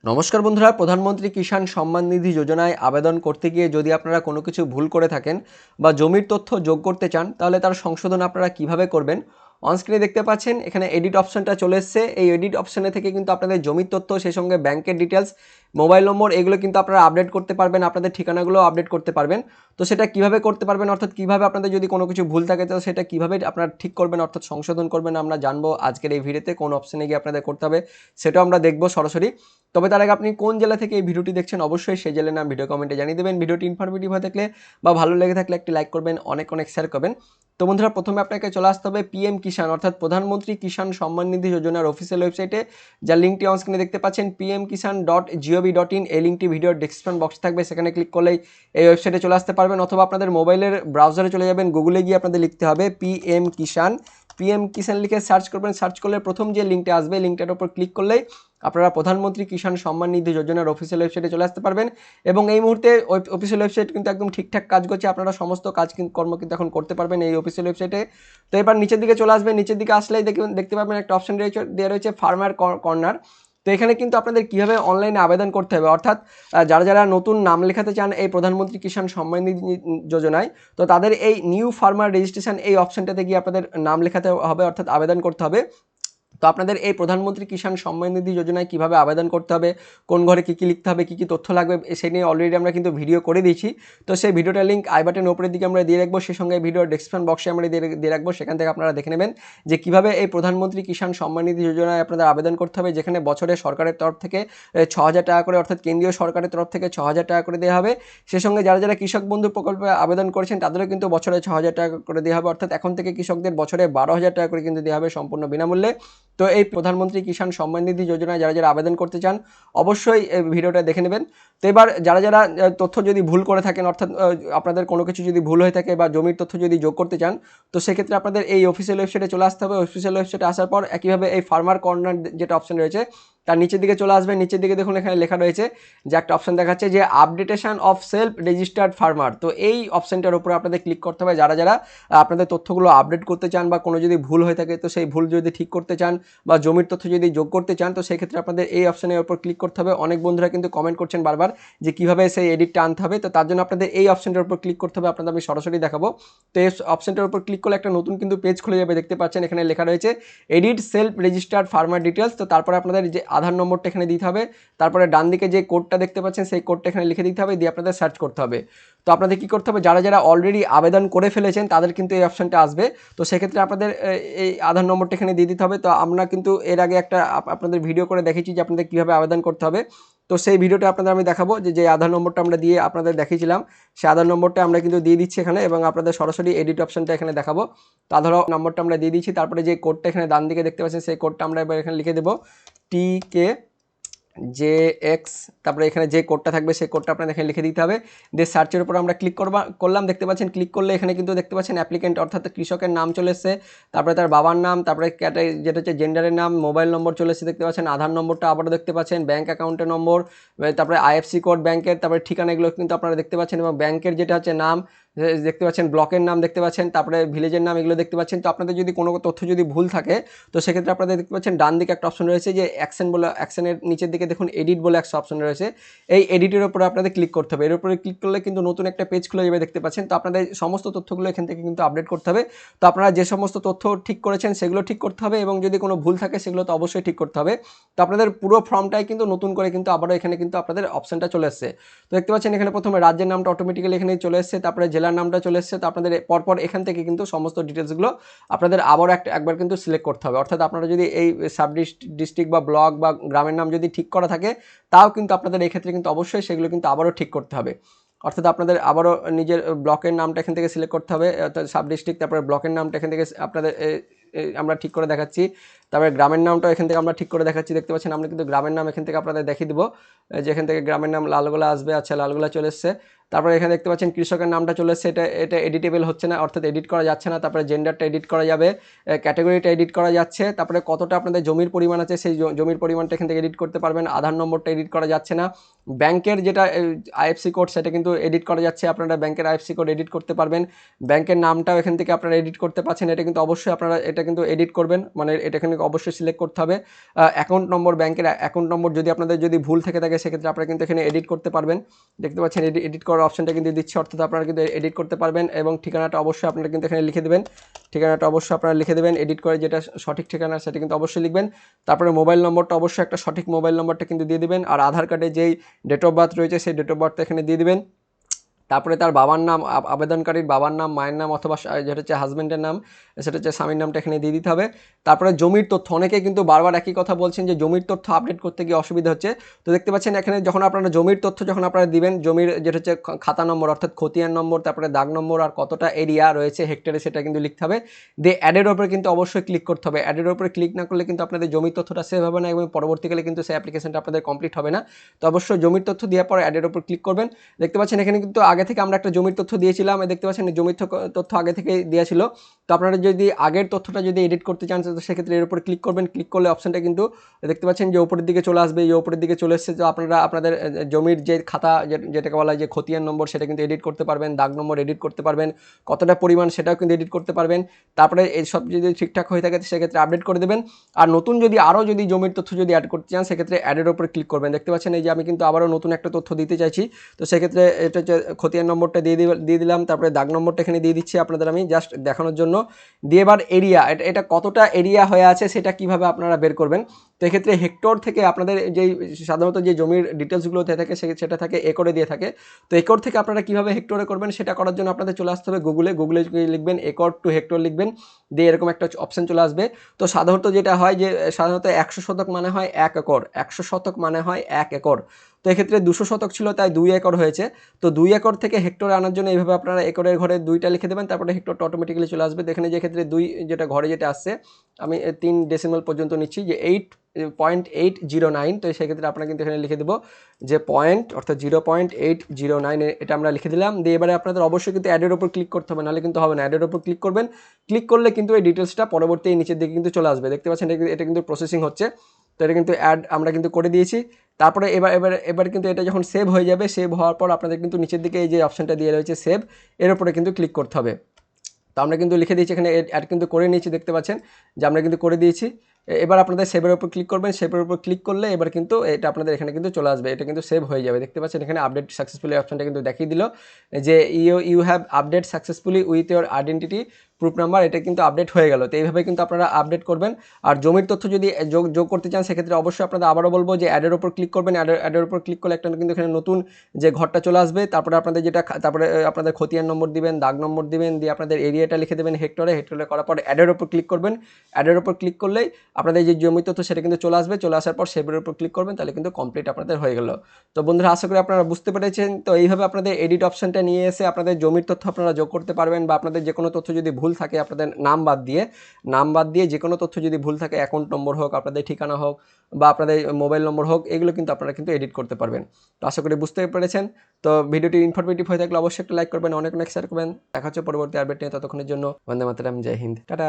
নমস্কার বন্ধুরা, প্রধানমন্ত্রী কিষাণ সম্মান নিধি যোজনায় আবেদন করতে গিয়ে যদি আপনারা কোনো কিছু ভুল করে থাকেন বা জমির তথ্য যোগ করতে চান, তাহলে তার সংশোধন আপনারা কিভাবে করবেন। অনস্ক্রিনে দেখতে পাচ্ছেন এখানে এডিট অপশনটা চলে এসছে। এই এডিট অপশনে থেকে কিন্তু আপনাদের জমির তথ্য, সেই সঙ্গে ব্যাংকের ডিটেলস, মোবাইল নম্বর, এগুলো কিন্তু আপনারা আপডেট করতে পারবেন, আপনাদের ঠিকানাগুলো আপডেট করতে পারবেন। তো সেটা কিভাবে করতে পারবেন, অর্থাৎ কিভাবে আপনাদের যদি কোনো কিছু ভুল থাকে তো সেটা কিভাবে আপনারা ঠিক করবেন, অর্থাৎ সংশোধন করবেন, আমরা জানবো আজকের এই ভিডিওতে। কোন অপশনে গিয়ে আপনাদের করতে হবে সেটাও আমরা দেখবো সরাসরি। তবে তার আগে আপনি কোন জেলা থেকে এই ভিডিওটি দেখছেন অবশ্যই সেই জেলার নাম ভিডিও কমেন্টে জানিয়ে দেবেন। ভিডিওটি ইনফরমেটিভ হয়ে থাকলে বা ভালো লেগে থাকলে একটি লাইক করবেন, অনেক অনেক শেয়ার করবেন। তো বন্ধুরা, প্রথমে আপনাকে চলে আসতে হবে পিএম কিষাণ অর্থাৎ প্রধানমন্ত্রী কিষাণ সম্মান নিধি যোজনার অফিসিয়াল ওয়েবসাইটে, যার লিঙ্কটি অন স্ক্রিনে দেখতে পাচ্ছেন pmkishan.gov.in। এই লিঙ্কটি ভিডিওর ডেসক্রিপশন বক্স থাকবে, সেখানে ক্লিক করলেই এই ওয়েবসাইটে চলে আসতে পারবেন, অথবা আপনাদের মোবাইলের ব্রাউজারে চলে যাবেন, গুগলে গিয়ে আপনাদের লিখতে হবে পিএম কিষাণ লিখে সার্চ করবেন। সার্চ করলে প্রথম যে লিঙ্কটা আসবে, লিঙ্কটার উপর ক্লিক করলেই আপনারা প্রধানমন্ত্রী কিষাণ সম্মান নিধি যোজনার অফিসিয়াল ওয়েবসাইটে চলে আসতে পারবেন। এবং এই মুহূর্তে অফিসিয়াল ওয়েবসাইট কিন্তু একদম ঠিকঠাক কাজ করছে, আপনারা সমস্ত কর্ম কিন্তু এখন করতে পারবেন এই অফিসিয়াল ওয়েবসাইটে। তো এবার নিচের দিকে চলে আসবেন, নিচের দিকে আসলেই দেখতে পাবেন একটা অপশন দেওয়া রয়েছে ফার্মার কর্নার। তো এখানে কিন্তু আপনাদের কীভাবে অনলাইনে আবেদন করতে হবে, অর্থাৎ যারা যারা নতুন নাম লেখাতে চান এই প্রধানমন্ত্রী কিষাণ সম্মান নিধি যোজনায়, তো তাদের এই নিউ ফার্মার রেজিস্ট্রেশন এই অপশনটাতে গিয়ে আপনাদের নাম লেখাতে হবে, অর্থাৎ আবেদন করতে হবে। তো আপনাদের এই প্রধানমন্ত্রী কিষাণ সম্মান নিধি যোজনায় কীভাবে আবেদন করতে হবে, কোন ঘরে কী কী লিখতে হবে, কী কী তথ্য লাগবে, সেই নিয়ে অলরেডি আমরা কিন্তু ভিডিও করে দিয়েছি। তো সেই ভিডিওটার লিঙ্ক আই বাটনের উপরের দিকে আমরা দিয়ে রাখবো, সেই সঙ্গে ভিডিওর ডেসক্রিপশন বক্সে আমরা দিয়ে রাখবো, সেখান থেকে আপনারা দেখে নেবেন যে কীভাবে এই প্রধানমন্ত্রী কিষাণ সম্মান নিধি যোজনায় আপনাদের আবেদন করতে হবে, যেখানে বছরে সরকারের তরফ থেকে 6,000 টাকা করে, অর্থাৎ কেন্দ্রীয় সরকারের তরফ থেকে 6,000 টাকা করে দেওয়া হবে। সেই সঙ্গে যারা যারা কৃষক বন্ধু প্রকল্পে আবেদন করেছেন তাদেরও কিন্তু বছরে 6,000 টাকা করে দেওয়া হবে, অর্থাৎ এখন থেকে কৃষকদের বছরে 12,000 টাকা করে কিন্তু দেওয়া হবে সম্পূর্ণ বিনামূল্যে। তো এই প্রধানমন্ত্রী কিষাণ সম্মান নিধি যোজনায় যারা যারা আবেদন করতে চান অবশ্যই এই ভিডিওটা দেখে নেবেন। তো এবার যারা যারা তথ্য যদি ভুল করে থাকেন, অর্থাৎ আপনাদের কোনো কিছু যদি ভুল হয়ে থাকে বা জমির তথ্য যদি যোগ করতে চান, তো সেক্ষেত্রে আপনাদের এই অফিসিয়াল ওয়েবসাইটে চলে আসতে হবে। অফিসিয়াল ওয়েবসাইটে আসার পর একইভাবে এই ফার্মার কর্নার যেটা অপশন রয়েছে তার নিচের দিকে চলে আসবেন। নিচের দিকে দেখুন এখানে লেখা রয়েছে যে একটা অপশন দেখাচ্ছে যে updation of self registered farmer. তো এই অপশনটার উপরে আপনাদের ক্লিক করতে হবে যারা যারা আপনাদের তথ্যগুলো আপডেট করতে চান বা কোনো যদি ভুল হয়ে থাকে তো সেই ভুল যদি ঠিক করতে চান বা জমির তথ্য যদি যোগ করতে চান, তো সেই ক্ষেত্রে আপনাদের এই অপশনের উপর ক্লিক করতে হবে। অনেক বন্ধুরা কিন্তু কমেন্ট করছেন বারবার যে কিভাবে সেই এডিটটা আনতে হবে, তো তার জন্য আপনাদের এই অপশনটার উপর ক্লিক করতে হবে। আপনাদের আমি সরাসরি দেখাবো। তো এই অপশনটার উপর ক্লিক করলে একটা নতুন কিন্তু পেজ খুলে যাবে, দেখতে পাচ্ছেন এখানে লেখা রয়েছে edit self registered farmer details. তো তারপরে আপনাদের যে আধার নম্বরটা এখানে দিতে হবে, তারপরে ডান দিকে যে কোডটা দেখতে পাচ্ছেন সেই কোডটা এখানে লিখে দিতে হবে, দিয়ে আপনাদের সার্চ করতে হবে। তো আপনাদের কী করতে হবে, যারা যারা অলরেডি আবেদন করে ফেলেছেন তাদের কিন্তু এই অপশনটা আসবে। তো সেক্ষেত্রে আপনাদের এই আধার নম্বরটা এখানে দিয়ে দিতে হবে। তো আমরা কিন্তু এর আগে একটা আপনাদের ভিডিও করে দেখেছি যে আপনাদের কীভাবে আবেদন করতে হবে। তো সেই ভিডিওটা আপনাদের আমি দেখাবো, যে আধার নম্বরটা আমরা দিয়ে আপনাদের দেখিয়েছিলাম সেই আধার নম্বরটা আমরা কিন্তু দিয়ে দিচ্ছি এখানে, এবং আপনাদের সরাসরি এডিট অপশনটা এখানে দেখাবো। তো আধার নম্বরটা আমরা দিয়ে দিচ্ছি, তারপরে যে কোডটা এখানে ডান দিকে দেখতে পাচ্ছেন সেই কোডটা আমরা এবার এখানে লিখে দেবো TKJX, তারপরে এখানে যে কোডটা থাকবে সেই কোডটা আপনাদের এখানে লিখে দিতে হবে। দিয়ে সার্চের উপর আমরা ক্লিক করলাম, দেখতে পাচ্ছেন ক্লিক করলে এখানে কিন্তু দেখতে পাচ্ছেন অ্যাপ্লিকেন্ট অর্থাৎ কৃষকের নাম চলে এসেছে, তারপরে তার বাবার নাম, তারপরে যেটা হচ্ছে জেন্ডারের নাম, মোবাইল নম্বর চলে এসেছে দেখতে পাচ্ছেন, আধার নম্বরটা আবারও দেখতে পাচ্ছেন, ব্যাঙ্ক অ্যাকাউন্টের নম্বর, তারপরে IFSC কোড ব্যাংকের, তারপরে ঠিকানা, এগুলো কিন্তু আপনারা দেখতে পাচ্ছেন, এবং ব্যাংকের যেটা হচ্ছে নাম দেখতে পাচ্ছেন, ব্লকের নাম দেখতে পাচ্ছেন, তারপরে ভিলেজের নাম, এগুলো দেখতে পাচ্ছেন। তো আপনাদের যদি কোনো তথ্য যদি ভুল থাকে তো সেক্ষেত্রে আপনাদের দেখতে পাচ্ছেন ডান দিকে একটা অপশন রয়েছে যে অ্যাকশনের নিচের দিকে দেখুন এডিট বলে একটা অপশন রয়েছে। এই এডিটের উপরে আপনাদের ক্লিক করতে হবে। এর উপরে ক্লিক করলে কিন্তু নতুন একটা পেজ খুলে যাবে, দেখতে পাচ্ছেন। তো আপনাদের সমস্ত তথ্যগুলো এখান থেকে কিন্তু আপডেট করতে হবে। তো আপনারা যে সমস্ত তথ্য ঠিক করেছেন সেগুলো ঠিক করতে হবে, এবং যদি কোনো ভুল থাকে সেগুলো তো অবশ্যই ঠিক করতে হবে। তো আপনাদের পুরো ফর্মটাই কিন্তু নতুন করে কিন্তু আবারও এখানে কিন্তু আপনাদের অপশনটা চলে এসেছে। তো দেখতে পাচ্ছেন এখানে প্রথমে রাজ্যের নামটা অটোমেটিক্যালি এখানে চলে এসেছে, তারপরে জেলার নামটা চলে এসেছে। তো আপনাদের পরপর এখান থেকে কিন্তু সমস্ত ডিটেলসগুলো আপনাদের আবারও একবার কিন্তু সিলেক্ট করতে হবে। অর্থাৎ আপনারা যদি এই সাব ডিস্ট্রিক্ট বা ব্লক বা গ্রামের নাম যদি ঠিক করা থাকে তাও কিন্তু আপনাদের এই ক্ষেত্রে কিন্তু অবশ্যই সেগুলো কিন্তু আবারও ঠিক করতে হবে। অর্থাৎ আপনাদের আবারও নিজের ব্লকের নামটা এখান থেকে সিলেক্ট করতে হবে, অর্থাৎ সাব ডিস্ট্রিক্ট, তারপরে ব্লকের নামটা এখান থেকে আপনাদের আমরা ঠিক করে দেখাচ্ছি, তারপরে গ্রামের নামটাও এখান থেকে আমরা ঠিক করে দেখাচ্ছি। দেখতে পাচ্ছেন আমরা কিন্তু গ্রামের নাম এখান থেকে আপনাদের দেখিয়ে দেবো, যেখান থেকে গ্রামের নাম লালগোলা আসবে। আচ্ছা, লালগোলা চলে এসছে। তারপরে এখানে দেখতে পাচ্ছেন কৃষকের নামটা চলে এসেছে, এটা এডিটেবল হচ্ছে না, অর্থাৎ এডিট করা যাচ্ছে না। তারপরে জেন্ডারটা এডিট করা যাবে, ক্যাটাগরিটা এডিট করা যাচ্ছে। তারপরে কতটা আপনাদের জমির পরিমাণ আছে সেই জমির পরিমাণটা এখান থেকে এডিট করতে পারবেন। আধার নম্বরটা এডিট করা যাচ্ছে না। ব্যাংকের যেটা আইএফসি কোড সেটা কিন্তু এডিট করা যাচ্ছে, আপনারা ব্যাংকের আইএফসি কোড এডিট করতে পারবেন। ব্যাংকের নামটাও এখান থেকে আপনারা এডিট করতে পারছেন, এটা কিন্তু অবশ্যই আপনারা এটা কিন্তু এডিট করবেন, মানে এটা এখানে অবশ্যই সিলেক্ট করতে হবে। অ্যাকাউন্ট নম্বর, ব্যাংকের অ্যাকাউন্ট নম্বর যদি আপনাদের যদি ভুল থেকে থাকে সেক্ষেত্রে আপনারা কিন্তু এখানে এডিট করতে পারবেন। দেখতে পাচ্ছেন এডিট করার অপশনটা কিন্তু দিচ্ছে, অর্থাৎ আপনারা কিন্তু এডিট করতে পারবেন। এবং ঠিকানাটা অবশ্যই আপনারা কিন্তু এখানে লিখে দেবেন, ঠিকানাটা অবশ্যই আপনারা লিখে দেবেন, এডিট করে যেটা সঠিক ঠিকানা সেটা কিন্তু অবশ্যই লিখবেন। তারপরে মোবাইল নম্বরটা অবশ্যই একটা সঠিক মোবাইল নম্বরটা কিন্তু দিয়ে দেবেন। আর আধার কার্ডে যেই ডেট অফ বার্থ রয়েছে সেই ডেট অফ বার্থটা এখানে দিয়ে দেবেন। তারপরে তার বাবার নাম, আবেদনকারীর বাবার নাম, মায়ের নাম, অথবা যেটা হচ্ছে হাজব্যান্ডের নাম, সেটা হচ্ছে স্বামীর নামটা এখানে দিয়ে দিতে হবে। তারপরে জমির তথ্য, অনেকে কিন্তু বারবার একই কথা বলছেন যে জমির তথ্য আপডেট করতে গিয়ে অসুবিধা হচ্ছে। তো দেখতে পাচ্ছেন এখানে যখন আপনারা জমির তথ্য যখন আপনারা দিবেন, জমির যেটা হচ্ছে খাতা নম্বর অর্থাৎ খতিয়ান নম্বর, তারপরে দাগ নম্বর, আর কতটা এরিয়া রয়েছে হেক্টরে সেটা কিন্তু লিখতে হবে। দিয়ে অ্যাডের ওপরে কিন্তু অবশ্যই ক্লিক করতে হবে। অ্যাডের ওপরে ক্লিক না করলে কিন্তু আপনাদের জমির তথ্যটা সেভ হবে না এবং পরবর্তীকালে কিন্তু সেই অ্যাপ্লিকেশনটা আপনাদের কমপ্লিট হবে না। তো অবশ্যই জমির তথ্য দেওয়ার পর অ্যাডের ওপর ক্লিক করবেন। দেখতে পাচ্ছেন এখানে কিন্তু আগে থেকে আমরা একটা জমির তথ্য দিয়েছিলাম, দেখতে পাচ্ছেন জমির তথ্য আগে থেকে দেওয়া ছিল। তো আপনারা যদি আগের তথ্যটা যদি এডিট করতে চান তো সেক্ষেত্রে এর উপর ক্লিক করবেন। ক্লিক করলে অপশনটা কিন্তু দেখতে পাচ্ছেন যে উপরের দিকে চলে আসবে, এই উপরের দিকে চলে এসেছে। তো আপনারা আপনাদের জমির যে খাতা যেটাকে বলা হয় যে খতিয়ান নম্বর সেটা কিন্তু এডিট করতে পারবেন, দাগ নম্বর এডিট করতে পারবেন, কতটা পরিমাণ সেটাও কিন্তু এডিট করতে পারবেন। তারপরে এই সব যদি ঠিকঠাক হয়ে থাকে সেক্ষেত্রে আপডেট করে দেবেন। আর নতুন যদি আরও যদি জমির তথ্য যদি অ্যাড করতে চান সেক্ষেত্রে অ্যাডের উপর ক্লিক করবেন। দেখতে পাচ্ছেন এই যে আমি কিন্তু আবারও নতুন একটা তথ্য দিতে চাইছি, তো সেক্ষেত্রে এটা হচ্ছে খতিয়ান নম্বরটা দিয়ে দিলাম, তারপরে দাগ নম্বরটা এখানে দিয়ে দিচ্ছি আপনাদের আমি জাস্ট দেখানোর জন্য। দিয়ে এবার এরিয়া, এটা কতটা এরিয়া হয়ে আছে সেটা কিভাবে আপনারা বের করবেন। তো এক্ষেত্রে হেক্টর থেকে আপনাদের যেই সাধারণত যে জমির ডিটেলসগুলো দিয়ে থাকে সেটা থাকে একরে দিয়ে থাকে। তো একর থেকে আপনারা কীভাবে হেক্টরে করবেন সেটা করার জন্য আপনাদের চলে আসতে হবে গুগলে লিখবেন একর টু হেক্টর লিখবেন, দিয়ে এরকম একটা অপশান চলে আসবে। তো সাধারণত যেটা হয় যে সাধারণত 100 শতক মানে হয় 1 একর, 100 শতক মানে হয় 1 একর। তো এক্ষেত্রে 200 শতক ছিল তাই 2 একর হয়েছে। তো 2 একর থেকে হেক্টরে আনার জন্য এইভাবে আপনারা একরের ঘরে 2টা লিখে দেবেন, তারপরে হেক্টরটা অটোমেটিক্যালি চলে আসবে। এখানে যে ক্ষেত্রে 2 যেটা ঘরে যেটা আসছে আমি 3 ডেসিমাল পর্যন্ত নিচ্ছি যে 8.809। তো সেক্ষেত্রে আপনারা কিন্তু এখানে লিখে দেবো যে পয়েন্ট অর্থাৎ 0.809 এটা আমরা লিখে দিলাম। দিয়ে এবারে আপনাদের অবশ্যই কিন্তু অ্যাডের ওপর ক্লিক করতে হবে, নাহলে কিন্তু হবে না। অ্যাডের ওপর ক্লিক করবেন, ক্লিক করলে কিন্তু এই ডিটেলসটা পরবর্তী নিচের দিকে কিন্তু চলে আসবে। দেখতে পাচ্ছেন এটা কিন্তু প্রসেসিং হচ্ছে। তো এটা কিন্তু অ্যাড আমরা কিন্তু করে দিয়েছি। তারপরে এবার কিন্তু এটা যখন সেভ হয়ে যাবে, সেভ হওয়ার পর আপনাদের কিন্তু নিচের দিকে এই যে অপশানটা দিয়ে রয়েছে সেভ, এর উপরে কিন্তু ক্লিক করতে হবে। তো আমরা কিন্তু লিখে দিয়েছি এখানে অ্যাড কিন্তু করে নিয়েছি, দেখতে পাচ্ছেন যে আমরা কিন্তু করে দিয়েছি। এবার আপনাদের সেভের উপর ক্লিক করবেন, সেভের উপর ক্লিক করলে এবার কিন্তু এটা আপনাদের এখানে কিন্তু চলে আসবে, এটা কিন্তু সেভ হয়ে যাবে। দেখতে পাচ্ছেন এখানে আপডেট সাকসেসফুলি অপশানটা কিন্তু দেখিয়ে দিল যে you have update successfully with your identity proof number, এটা কিন্তু আপডেট হয়ে গেল। তো এইভাবে কিন্তু আপনারা আপডেট করবেন। আর জমির তথ্য যদি যোগ করতে চান সেক্ষেত্রে অবশ্যই আপনাদের আবারও বলবো যে অ্যাডের উপর ক্লিক করবেন, অ্যাডের উপর ক্লিক করলে একটা কিন্তু এখানে নতুন যে ঘরটা চলে আসবে। তারপরে আপনাদের তারপরে আপনাদের খতিয়ান নম্বর দিবেন, দাগ নম্বর দিবেন, দিয়ে আপনাদের এরিয়াটা লিখে দেবেন হেক্টরে করার পর অ্যাডের উপর ক্লিক করবেন। অ্যাডের উপর ক্লিক করলেই আপনাদের যে জমির তথ্য সেটা কিন্তু চলে আসবে, চলে আসার পর সেভের উপর ক্লিক করবেন, তাহলে কিন্তু কমপ্লিট আপনাদের হয়ে গেল। তো বন্ধুরা আশা করি আপনারা বুঝতে পেরেছেন। তো এইভাবে আপনাদের এডিট অপশানটা নিয়ে এসে আপনাদের জমির তথ্য আপনারা যোগ করতে পারবেন, বা আপনাদের যে কোনো তথ্য যদি ভুল থাকে আপনাদের নাম বাদ দিয়ে যে কোনো তথ্য যদি ভুল থাকে, অ্যাকাউন্ট নম্বর হোক, আপনাদের ঠিকানা হোক, বা আপনাদের মোবাইল নম্বর হোক, এগুলো কিন্তু আপনারা কিন্তু এডিট করতে পারবেন। তো আশা করি বুঝতে পেরেছেন। তো ভিডিওটি ইনফরমেটিভ হয়ে থাকলে অবশ্যই একটা লাইক করবেন, অনেক শেয়ার করবেন। দেখা হচ্ছে পরবর্তী আপডেট নিয়ে, ততক্ষণের জন্য বন্দে মাতরম, জয় হিন্দ, টাটা।